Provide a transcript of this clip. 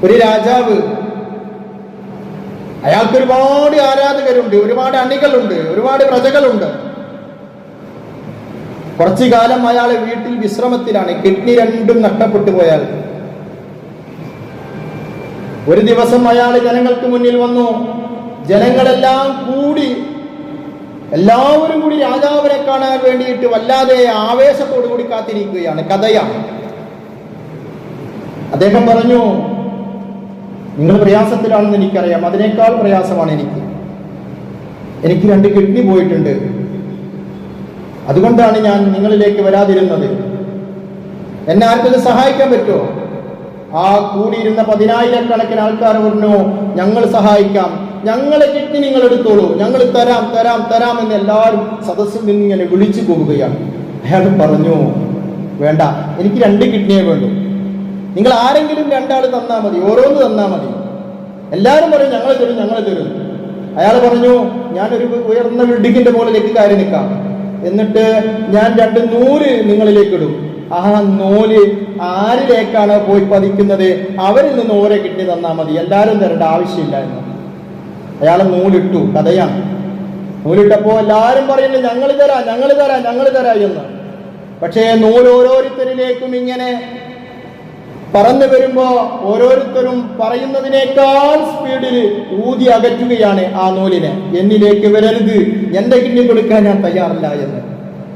ഒരു രാജാവ്, അയാൾക്ക് ഒരുപാട് ആരാധകരുണ്ട്, ഒരുപാട് അണികളുണ്ട്, ഒരുപാട് പ്രജകളുണ്ട്. കുറച്ചു കാലം അയാൾ വീട്ടിൽ വിശ്രമത്തിലാണ്. കിഡ്നി രണ്ടും നഷ്ടപ്പെട്ടു പോയാൽ ഒരു ദിവസം അയാൾ ജനങ്ങൾക്ക് മുന്നിൽ വന്നു. ജനങ്ങളെല്ലാം കൂടി, എല്ലാവരും കൂടി രാജാവിനെ കാണാൻ വേണ്ടിയിട്ട് വല്ലാതെ ആവേശത്തോടു കൂടി കാത്തിരിക്കുകയാണ്. കഥയാണ്. അദ്ദേഹം പറഞ്ഞു, നിങ്ങൾ പ്രയാസത്തിലാണെന്ന് എനിക്കറിയാം, അതിനേക്കാൾ പ്രയാസമാണ് എനിക്ക് 2 കിഡ്നി പോയിട്ടുണ്ട്. അതുകൊണ്ടാണ് ഞാൻ നിങ്ങളിലേക്ക് വരാതിരുന്നത്. എന്നെ ആർക്കൊക്കെ സഹായിക്കാൻ പറ്റുമോ? ആ കൂടിയിരുന്ന 10,000-കണക്കിന് ആൾക്കാർ പറഞ്ഞു, ഞങ്ങൾ സഹായിക്കാം, ഞങ്ങളെ കിഡ്നി നിങ്ങൾ എടുത്തോളൂ, ഞങ്ങൾ തരാം തരാം തരാം എന്ന് എല്ലാവരും സദസ്സിൽ നിന്ന് ഇങ്ങനെ വിളിച്ചു പോവുകയാണ്. അയാൾ പറഞ്ഞു, വേണ്ട, എനിക്ക് 2 കിഡ്നിയെ വേണ്ടു. നിങ്ങൾ ആരെങ്കിലും 2 ആൾ തന്നാൽ മതി, ഓരോന്ന് തന്നാൽ മതി. എല്ലാവരും പറയും ഞങ്ങൾ തരും, ഞങ്ങൾ തരും. അയാൾ പറഞ്ഞു, ഞാനൊരു ഉയർന്ന ബിൽഡിങ്ങിന്റെ മുകളിലേക്ക് കയറി നിൽക്കാം, എന്നിട്ട് ഞാൻ 2 നൂല് നിങ്ങളിലേക്ക് ഇടും. ആ നൂല് ആരിലേക്കാണ് പോയി പതിക്കുന്നത് അവരിൽ നിന്ന് ഓരോ കിഡ്നി തന്നാൽ മതി, എല്ലാവരും തരേണ്ട ആവശ്യമില്ല എന്ന്. അയാൾ നൂലിട്ടു. കഥയാണ്. നൂലിട്ടപ്പോ എല്ലാവരും പറയുന്നത് ഞങ്ങൾ തരാം, ഞങ്ങൾ തരാം, ഞങ്ങൾ തരാം എന്ന്. പക്ഷേ നൂല് ഓരോരുത്തരിലേക്കും ഇങ്ങനെ പറന്നു വരുമ്പോ ഓരോരുത്തരും പറയുന്നതിനേക്കാൾ സ്പീഡിൽ ഊതി അകറ്റുകയാണ് ആ നൂലിനെ. എന്നിലേക്ക് വരരുത്, എന്റെ കിഡ്നി കൊടുക്കാൻ ഞാൻ തയ്യാറില്ല എന്ന്.